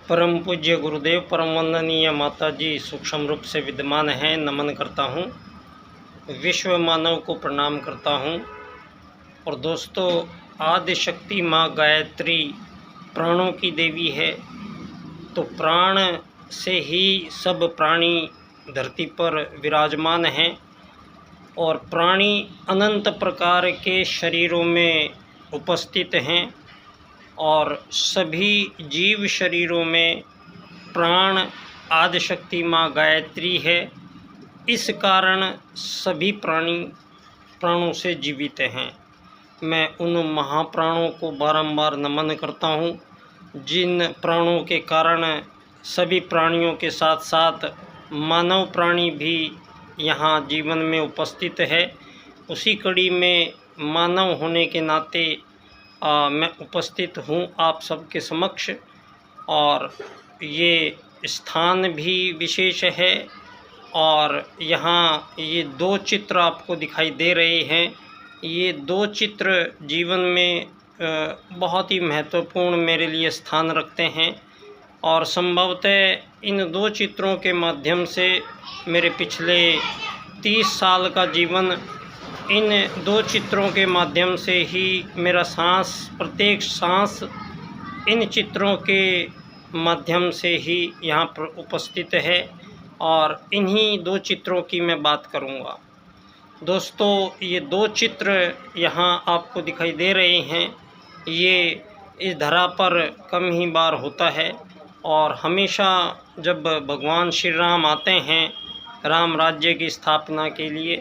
परम पूज्य गुरुदेव, परम वंदनीय माता जी सूक्ष्म रूप से विद्यमान हैं, नमन करता हूँ। विश्व मानव को प्रणाम करता हूँ। और दोस्तों, आदि शक्ति माँ गायत्री प्राणों की देवी है। तो प्राण से ही सब प्राणी धरती पर विराजमान हैं और प्राणी अनंत प्रकार के शरीरों में उपस्थित हैं और सभी जीव शरीरों में प्राण आदिशक्ति माँ गायत्री है। इस कारण सभी प्राणों से जीवित हैं। मैं उन महाप्राणों को बारंबार नमन करता हूँ, जिन प्राणों के कारण सभी प्राणियों के साथ साथ मानव प्राणी भी यहाँ जीवन में उपस्थित है। उसी कड़ी में मानव होने के नाते मैं उपस्थित हूँ आप सबके समक्ष। और ये स्थान भी विशेष है और यहाँ ये दो चित्र आपको दिखाई दे रहे हैं। ये दो चित्र जीवन में बहुत ही महत्वपूर्ण मेरे लिए स्थान रखते हैं और संभवतः इन दो चित्रों के माध्यम से मेरे पिछले 30 साल का जीवन, इन दो चित्रों के माध्यम से ही मेरा प्रत्येक सांस इन चित्रों के माध्यम से ही यहाँ पर उपस्थित है और इन्हीं दो चित्रों की मैं बात करूँगा। दोस्तों, ये दो चित्र यहाँ आपको दिखाई दे रहे हैं। ये इस धरा पर कम ही बार होता है और हमेशा जब भगवान श्री राम आते हैं राम राज्य की स्थापना के लिए,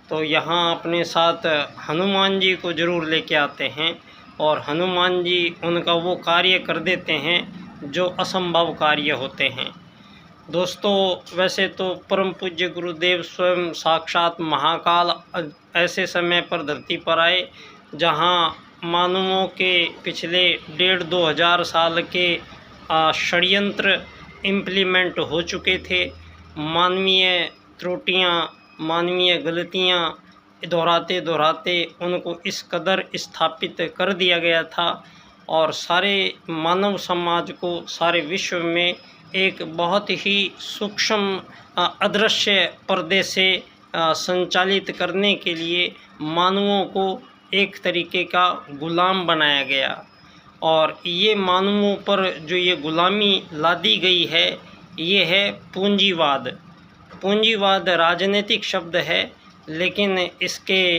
तो यहाँ अपने साथ हनुमान जी को ज़रूर लेके आते हैं और हनुमान जी उनका वो कार्य कर देते हैं जो असंभव कार्य होते हैं। दोस्तों, वैसे तो परम पूज्य गुरुदेव स्वयं साक्षात महाकाल ऐसे समय पर धरती पर आए जहाँ मानवों के पिछले 1.5-2 हज़ार साल के षड्यंत्र इम्प्लीमेंट हो चुके थे। मानवीय त्रुटियाँ, मानवीय गलतियाँ दोहराते उनको इस कदर स्थापित कर दिया गया था और सारे मानव समाज को सारे विश्व में एक बहुत ही सूक्ष्म अदृश्य पर्दे से संचालित करने के लिए मानवों को एक तरीके का गुलाम बनाया गया। और ये मानवों पर जो ये गुलामी लादी गई है, ये है पूंजीवाद। पूंजीवाद राजनीतिक शब्द है, लेकिन इसके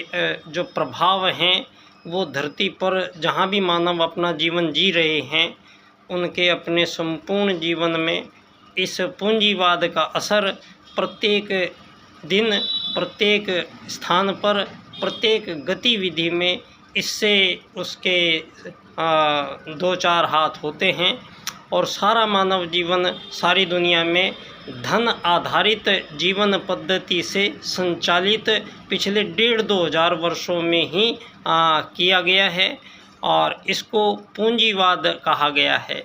जो प्रभाव हैं वो धरती पर जहाँ भी मानव अपना जीवन जी रहे हैं उनके अपने संपूर्ण जीवन में इस पूंजीवाद का असर प्रत्येक दिन, प्रत्येक स्थान पर, प्रत्येक गतिविधि में इससे उसके 2-4 हाथ होते हैं। और सारा मानव जीवन सारी दुनिया में धन आधारित जीवन पद्धति से संचालित पिछले 1.5-2 हज़ार वर्षों में ही किया गया है और इसको पूंजीवाद कहा गया है।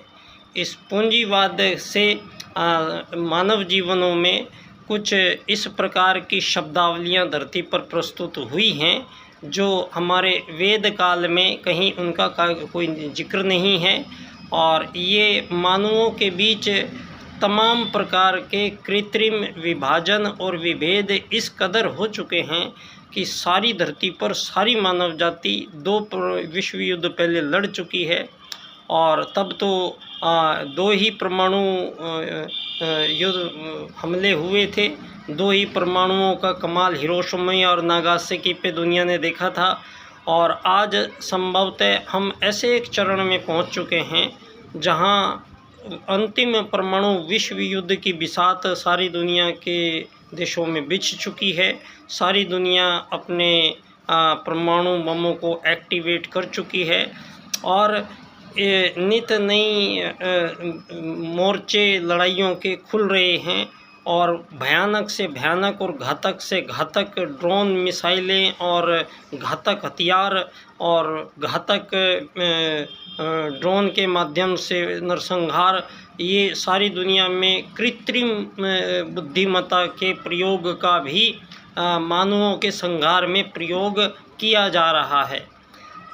इस पूंजीवाद से मानव जीवनों में कुछ इस प्रकार की शब्दावलियाँ धरती पर प्रस्तुत हुई हैं जो हमारे वेद काल में कहीं उनका कोई जिक्र नहीं है। और ये मानवों के बीच तमाम प्रकार के कृत्रिम विभाजन और विभेद इस कदर हो चुके हैं कि सारी धरती पर सारी मानव जाति 2 विश्व युद्ध पहले लड़ चुकी है और तब तो 2 ही परमाणु युद्ध हमले हुए थे। 2 ही परमाणुओं का कमाल हिरोशिमा और नागासाकी पे दुनिया ने देखा था और आज संभवतः हम ऐसे एक चरण में पहुंच चुके हैं जहां अंतिम परमाणु विश्व युद्ध की बिसात सारी दुनिया के देशों में बिछ चुकी है। सारी दुनिया अपने परमाणु बमों को एक्टिवेट कर चुकी है और नित नई मोर्चे लड़ाइयों के खुल रहे हैं और भयानक से भयानक और घातक से घातक ड्रोन मिसाइलें और घातक हथियार और घातक ड्रोन के माध्यम से नरसंहार, ये सारी दुनिया में कृत्रिम बुद्धिमत्ता के प्रयोग का भी मानवों के संहार में प्रयोग किया जा रहा है।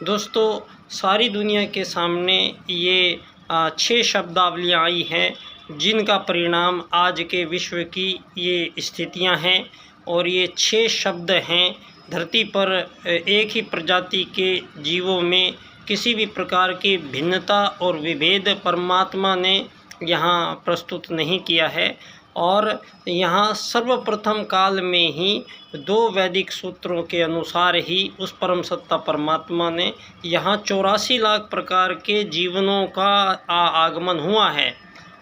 दोस्तों, सारी दुनिया के सामने ये 6 शब्दावलियाँ आई हैं, जिनका परिणाम आज के विश्व की ये स्थितियाँ हैं। और ये 6 शब्द हैं। धरती पर एक ही प्रजाति के जीवों में किसी भी प्रकार की भिन्नता और विभेद परमात्मा ने यहाँ प्रस्तुत नहीं किया है। और यहाँ सर्वप्रथम काल में ही 2 वैदिक सूत्रों के अनुसार ही उस परम सत्ता परमात्मा ने यहाँ 84 लाख प्रकार के जीवनों का आगमन हुआ है।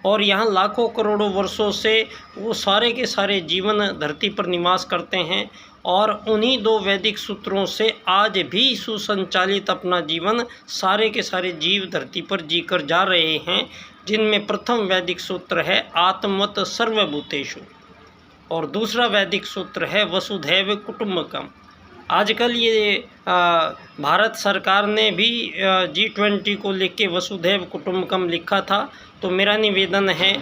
और यहाँ लाखों करोड़ों वर्षों से वो सारे के सारे जीवन धरती पर निवास करते हैं। और उन्हीं 2 वैदिक सूत्रों से आज भी सुसंचालित अपना जीवन सारे के सारे जीव धरती पर जीकर जा रहे हैं, जिनमें प्रथम वैदिक सूत्र है आत्मवत् सर्वभूतेषु और दूसरा वैदिक सूत्र है वसुधैव कुटुम्बकम। आजकल ये भारत सरकार ने भी G20 को लिख के वसुधैव कुटुम्बकम लिखा था। तो मेरा निवेदन है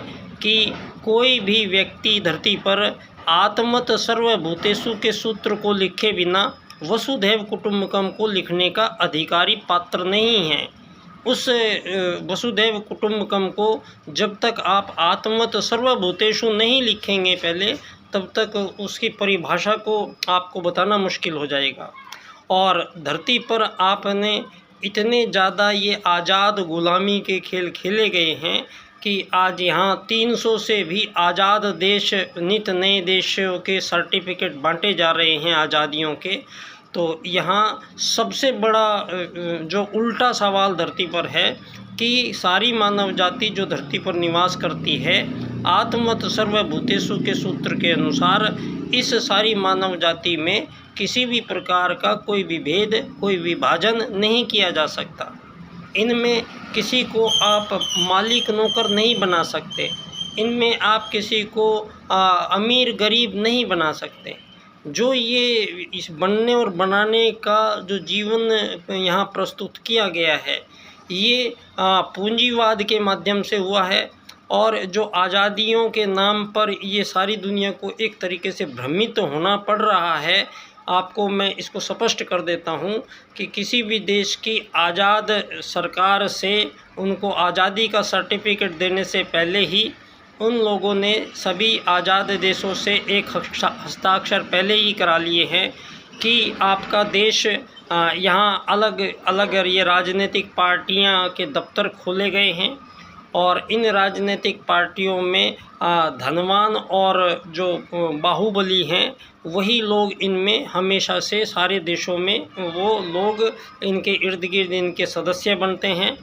कि कोई भी व्यक्ति धरती पर आत्मवत् सर्वभूतेषु के सूत्र को लिखे बिना वसुधैव कुटुम्बकम को लिखने का अधिकारी पात्र नहीं है। उस वसुधैव कुटुम्बकम को जब तक आप आत्मवत् सर्वभूतेषु नहीं लिखेंगे पहले, तब तक उसकी परिभाषा को आपको बताना मुश्किल हो जाएगा। और धरती पर आपने इतने ज़्यादा ये आज़ाद ग़ुलामी के खेल खेले गए हैं कि आज यहाँ 300 से भी आज़ाद देश, नित नए देशों के सर्टिफिकेट बांटे जा रहे हैं आज़ादियों के। तो यहाँ सबसे बड़ा जो उल्टा सवाल धरती पर है कि सारी मानव जाति जो धरती पर निवास करती है, आत्मवत् सर्वभूतेषु के सूत्र के अनुसार इस सारी मानव जाति में किसी भी प्रकार का कोई विभेद, कोई विभाजन नहीं किया जा सकता। इनमें किसी को आप मालिक नौकर नहीं बना सकते। इनमें आप किसी को अमीर गरीब नहीं बना सकते। जो ये इस बनने और बनाने का जो जीवन यहाँ प्रस्तुत किया गया है, ये पूंजीवाद के माध्यम से हुआ है। और जो आज़ादियों के नाम पर ये सारी दुनिया को एक तरीके से भ्रमित होना पड़ रहा है। आपको मैं इसको स्पष्ट कर देता हूँ कि किसी भी देश की आज़ाद सरकार से उनको आज़ादी का सर्टिफिकेट देने से पहले ही उन लोगों ने सभी आज़ाद देशों से एक हस्ताक्षर पहले ही करा लिए हैं कि आपका देश यहाँ अलग अलग ये राजनीतिक पार्टियाँ के दफ्तर खोले गए हैं। और इन राजनीतिक पार्टियों में धनवान और जो बाहुबली हैं, वही लोग इनमें हमेशा से सारे देशों में वो लोग इनके इर्द गिर्द इनके सदस्य बनते हैं।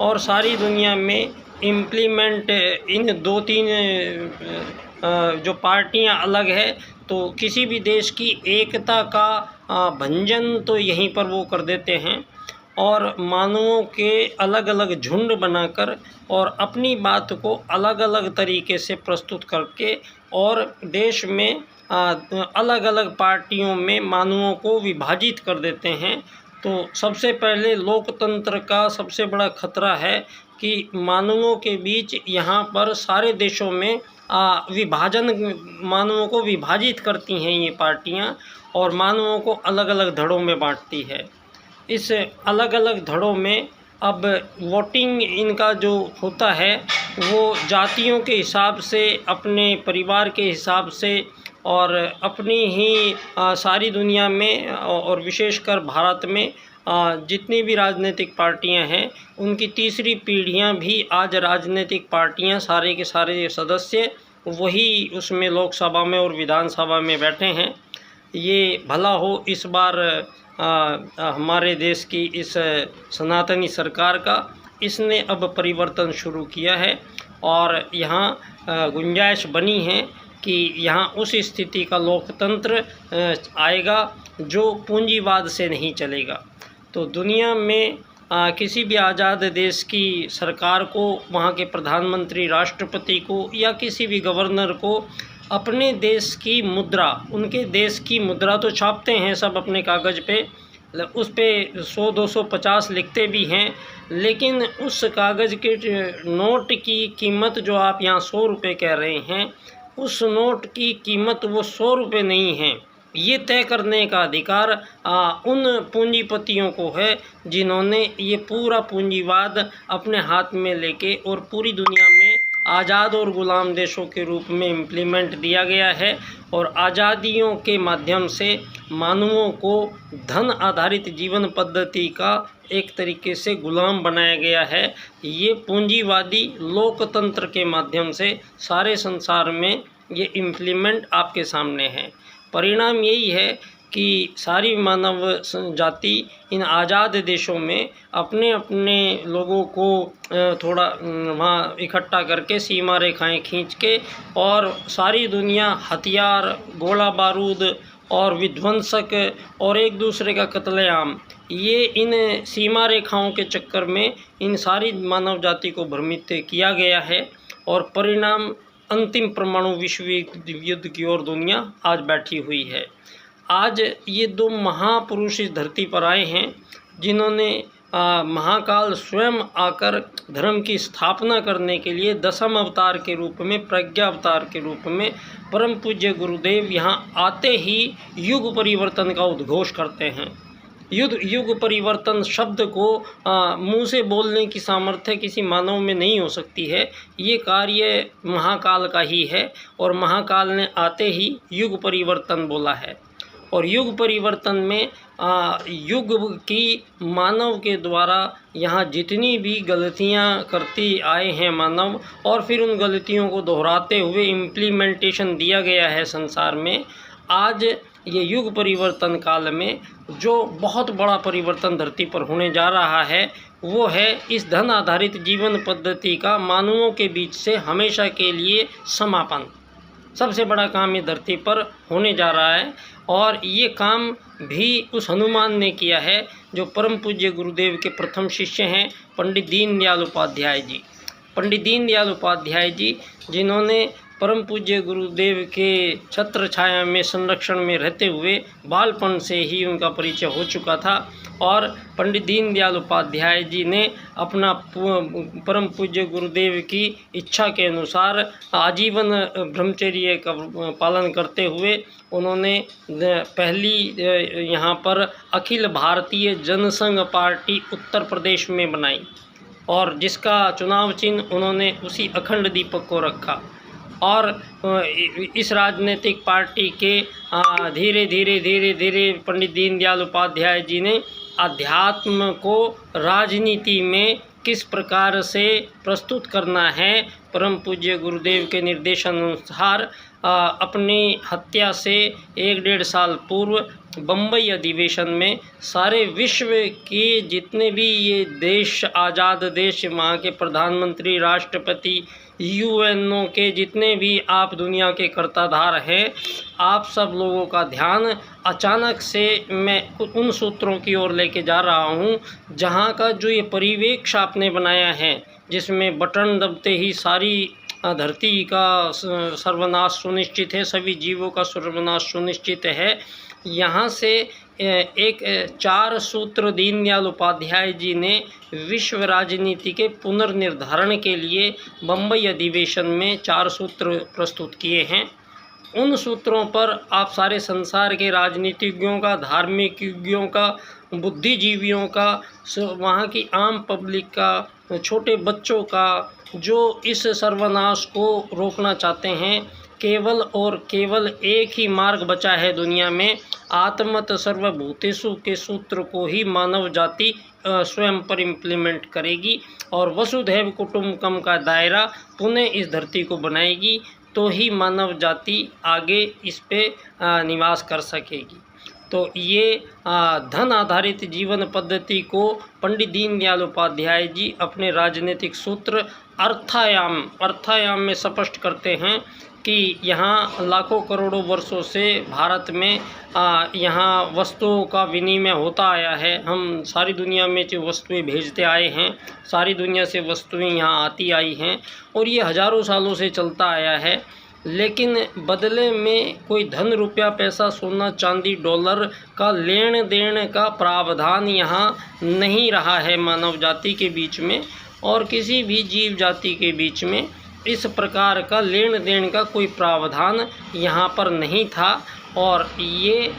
और सारी दुनिया में इम्प्लीमेंट इन 2-3 जो पार्टियां अलग है, तो किसी भी देश की एकता का भंजन तो यहीं पर वो कर देते हैं। और मानवों के अलग अलग झुंड बनाकर और अपनी बात को अलग अलग तरीके से प्रस्तुत करके और देश में अलग अलग पार्टियों में मानवों को विभाजित कर देते हैं। तो सबसे पहले लोकतंत्र का सबसे बड़ा खतरा है कि मानवों के बीच यहाँ पर सारे देशों में विभाजन, मानवों को विभाजित करती हैं ये पार्टियाँ और मानवों को अलग अलग धड़ों में बांटती है। इस अलग अलग धड़ों में अब वोटिंग इनका जो होता है वो जातियों के हिसाब से, अपने परिवार के हिसाब से और अपनी ही सारी दुनिया में और विशेषकर भारत में जितनी भी राजनीतिक पार्टियां हैं, उनकी तीसरी पीढ़ियां भी आज राजनीतिक पार्टियां सारे के सारे सदस्य वही उसमें लोकसभा में और विधानसभा में बैठे हैं। ये भला हो इस बार हमारे देश की इस सनातनी सरकार का, इसने अब परिवर्तन शुरू किया है और यहाँ गुंजाइश बनी है कि यहाँ उस स्थिति का लोकतंत्र आएगा जो पूंजीवाद से नहीं चलेगा। तो दुनिया में किसी भी आज़ाद देश की सरकार को, वहाँ के प्रधानमंत्री, राष्ट्रपति को या किसी भी गवर्नर को अपने देश की मुद्रा, उनके देश की मुद्रा तो छापते हैं सब अपने कागज़ पे, उस पे 100-250 लिखते भी हैं, लेकिन उस कागज़ के नोट की कीमत जो आप यहाँ 100 रुपये कह रहे हैं, उस नोट की कीमत वो 100 रुपये नहीं है, ये तय करने का अधिकार उन पूंजीपतियों को है जिन्होंने ये पूरा पूंजीवाद अपने हाथ में लेके और पूरी दुनिया में आज़ाद और ग़ुलाम देशों के रूप में इम्प्लीमेंट दिया गया है और आज़ादियों के माध्यम से मानवों को धन आधारित जीवन पद्धति का एक तरीके से ग़ुलाम बनाया गया है। ये पूंजीवादी लोकतंत्र के माध्यम से सारे संसार में ये इम्प्लीमेंट आपके सामने है। परिणाम यही है कि सारी मानव जाति इन आज़ाद देशों में अपने अपने लोगों को थोड़ा वहाँ इकट्ठा करके सीमा रेखाएं खींच के और सारी दुनिया हथियार, गोला बारूद और विध्वंसक और एक दूसरे का कत्लेआम, ये इन सीमा रेखाओं के चक्कर में इन सारी मानव जाति को भ्रमित किया गया है और परिणाम अंतिम परमाणु विश्व युद्ध की ओर दुनिया आज बैठी हुई है। आज ये दो महापुरुष इस धरती पर आए हैं जिन्होंने महाकाल स्वयं आकर धर्म की स्थापना करने के लिए दशम अवतार के रूप में, प्रज्ञा अवतार के रूप में परम पूज्य गुरुदेव यहाँ आते ही युग परिवर्तन का उद्घोष करते हैं। युग परिवर्तन शब्द को मुंह से बोलने की सामर्थ्य किसी मानव में नहीं हो सकती है। ये कार्य महाकाल का ही है और महाकाल ने आते ही युग परिवर्तन बोला है। और युग परिवर्तन में युग की मानव के द्वारा यहाँ जितनी भी गलतियाँ करती आए हैं मानव और फिर उन गलतियों को दोहराते हुए इम्प्लीमेंटेशन दिया गया है संसार में, आज ये युग परिवर्तन काल में जो बहुत बड़ा परिवर्तन धरती पर होने जा रहा है वो है इस धन आधारित जीवन पद्धति का मानवों के बीच से हमेशा के लिए समापन। सबसे बड़ा काम ये धरती पर होने जा रहा है और ये काम भी उस हनुमान ने किया है जो परम पूज्य गुरुदेव के प्रथम शिष्य हैं, पंडित दीनदयाल उपाध्याय जी। पंडित दीनदयाल उपाध्याय जी जिन्होंने परम पूज्य गुरुदेव के छत्र छाया में संरक्षण में रहते हुए बालपन से ही उनका परिचय हो चुका था और पंडित दीनदयाल उपाध्याय जी ने अपना परम पूज्य गुरुदेव की इच्छा के अनुसार आजीवन ब्रह्मचर्य का पालन करते हुए उन्होंने पहली यहाँ पर अखिल भारतीय जनसंघ पार्टी उत्तर प्रदेश में बनाई और जिसका चुनाव चिन्ह उन्होंने उसी अखंड दीपक को रखा। और इस राजनीतिक पार्टी के धीरे धीरे पंडित दीनदयाल उपाध्याय जी ने अध्यात्म को राजनीति में किस प्रकार से प्रस्तुत करना है, परम पूज्य गुरुदेव के निर्देशानुसार अपनी हत्या से 1-1.5 साल पूर्व बम्बई अधिवेशन में सारे विश्व के जितने भी ये देश, आज़ाद देश, वहाँ के प्रधानमंत्री, राष्ट्रपति, यूएनओ के जितने भी आप दुनिया के कर्ताधार हैं, आप सब लोगों का ध्यान अचानक से मैं उन सूत्रों की ओर लेके जा रहा हूँ जहाँ का जो ये परिवेश आपने बनाया है, जिसमें बटन दबते ही सारी धरती का सर्वनाश सुनिश्चित है, सभी जीवों का सर्वनाश सुनिश्चित है। यहाँ से एक 4 सूत्र दीनदयाल उपाध्याय जी ने विश्व राजनीति के पुनर्निर्धारण के लिए बम्बई अधिवेशन में 4 सूत्र प्रस्तुत किए हैं। उन सूत्रों पर आप सारे संसार के राजनीतिज्ञों का, धार्मिकज्ञों का, बुद्धिजीवियों का, वहाँ की आम पब्लिक का, छोटे बच्चों का, जो इस सर्वनाश को रोकना चाहते हैं, केवल और केवल एक ही मार्ग बचा है दुनिया में, आत्मत सर्वभूतेषु के सूत्र को ही मानव जाति स्वयं पर इम्प्लीमेंट करेगी और वसुधैव कुटुंबकम का दायरा पुनः इस धरती को बनाएगी, तो ही मानव जाति आगे इस पे निवास कर सकेगी। तो ये धन आधारित जीवन पद्धति को पंडित दीनदयाल उपाध्याय जी अपने राजनीतिक सूत्र अर्थायाम में स्पष्ट करते हैं कि यहाँ लाखों करोड़ों वर्षों से भारत में यहाँ वस्तुओं का विनिमय होता आया है। हम सारी दुनिया में जो वस्तुएं भेजते आए हैं, सारी दुनिया से वस्तुएं यहाँ आती आई हैं और ये हज़ारों सालों से चलता आया है। लेकिन बदले में कोई धन, रुपया, पैसा, सोना, चांदी, डॉलर का लेन देन का प्रावधान यहाँ नहीं रहा है मानव जाति के बीच में और किसी भी जीव जाति के बीच में इस प्रकार का लेन देन का कोई प्रावधान यहाँ पर नहीं था। और ये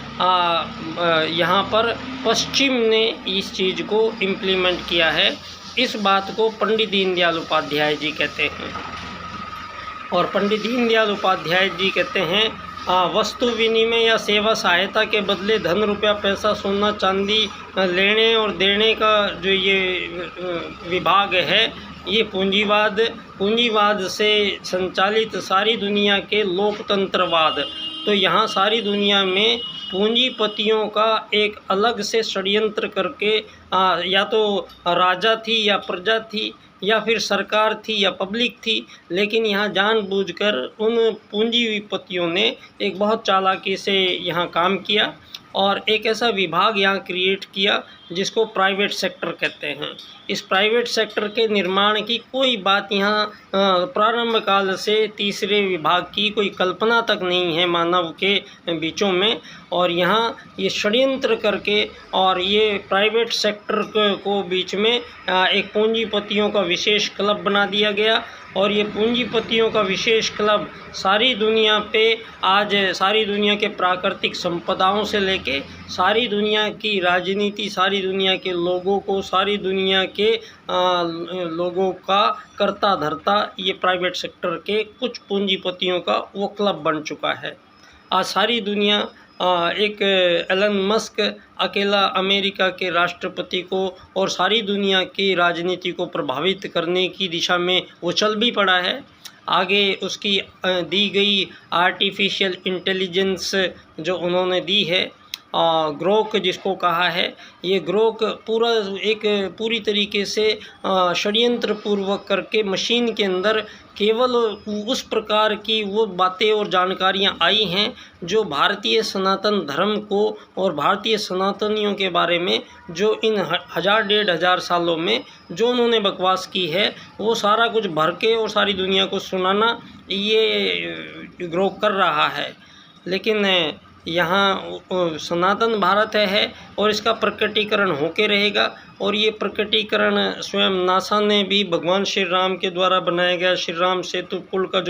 यहाँ पर पश्चिम ने इस चीज़ को इम्प्लीमेंट किया है। इस बात को पंडित दीनदयाल उपाध्याय जी कहते हैं। और पंडित दीनदयाल उपाध्याय जी कहते हैं वस्तु विनिमय या सेवा सहायता के बदले धन रुपया पैसा सोना चांदी लेने और देने का जो ये विभाग है, ये पूंजीवाद से संचालित सारी दुनिया के लोकतंत्रवाद। तो यहाँ सारी दुनिया में पूंजीपतियों का एक अलग से षड्यंत्र करके या तो राजा थी या प्रजा थी या फिर सरकार थी या पब्लिक थी, लेकिन यहाँ जानबूझकर उन पूंजीपतियों ने एक बहुत चालाकी से यहाँ काम किया और एक ऐसा विभाग यहाँ क्रिएट किया जिसको प्राइवेट सेक्टर कहते हैं। इस प्राइवेट सेक्टर के निर्माण की कोई बात यहाँ प्रारंभ काल से तीसरे विभाग की कोई कल्पना तक नहीं है मानव के बीचों में। और यहाँ ये षड्यंत्र करके और ये प्राइवेट सेक्टर को बीच में एक पूंजीपतियों का विशेष क्लब बना दिया गया। और ये पूंजीपतियों का विशेष क्लब सारी दुनिया पे आज सारी दुनिया के प्राकृतिक संपदाओं से लेके सारी दुनिया की राजनीति, सारी दुनिया के लोगों को, सारी दुनिया के लोगों का करता धरता ये प्राइवेट सेक्टर के कुछ पूंजीपतियों का वो क्लब बन चुका है। आज सारी दुनिया एक एलन मस्क अकेला अमेरिका के राष्ट्रपति को और सारी दुनिया की राजनीति को प्रभावित करने की दिशा में वो चल भी पड़ा है। आगे उसकी दी गई आर्टिफिशियल इंटेलिजेंस जो उन्होंने दी है, ग्रोक जिसको कहा है, ये ग्रोक पूरी तरीके से षड्यंत्र पूर्वक करके मशीन के अंदर केवल उस प्रकार की वो बातें और जानकारियाँ आई हैं जो भारतीय सनातन धर्म को और भारतीय सनातनियों के बारे में जो इन 1000-1500 सालों में जो उन्होंने बकवास की है वो सारा कुछ भर के और सारी दुनिया को सुनाना ये ग्रोक कर रहा है। लेकिन यहाँ सनातन भारत है और इसका प्रकटीकरण होके रहेगा। और ये प्रकटीकरण स्वयं नासा ने भी भगवान श्री राम के द्वारा बनाया गया श्री राम सेतु पुल का जो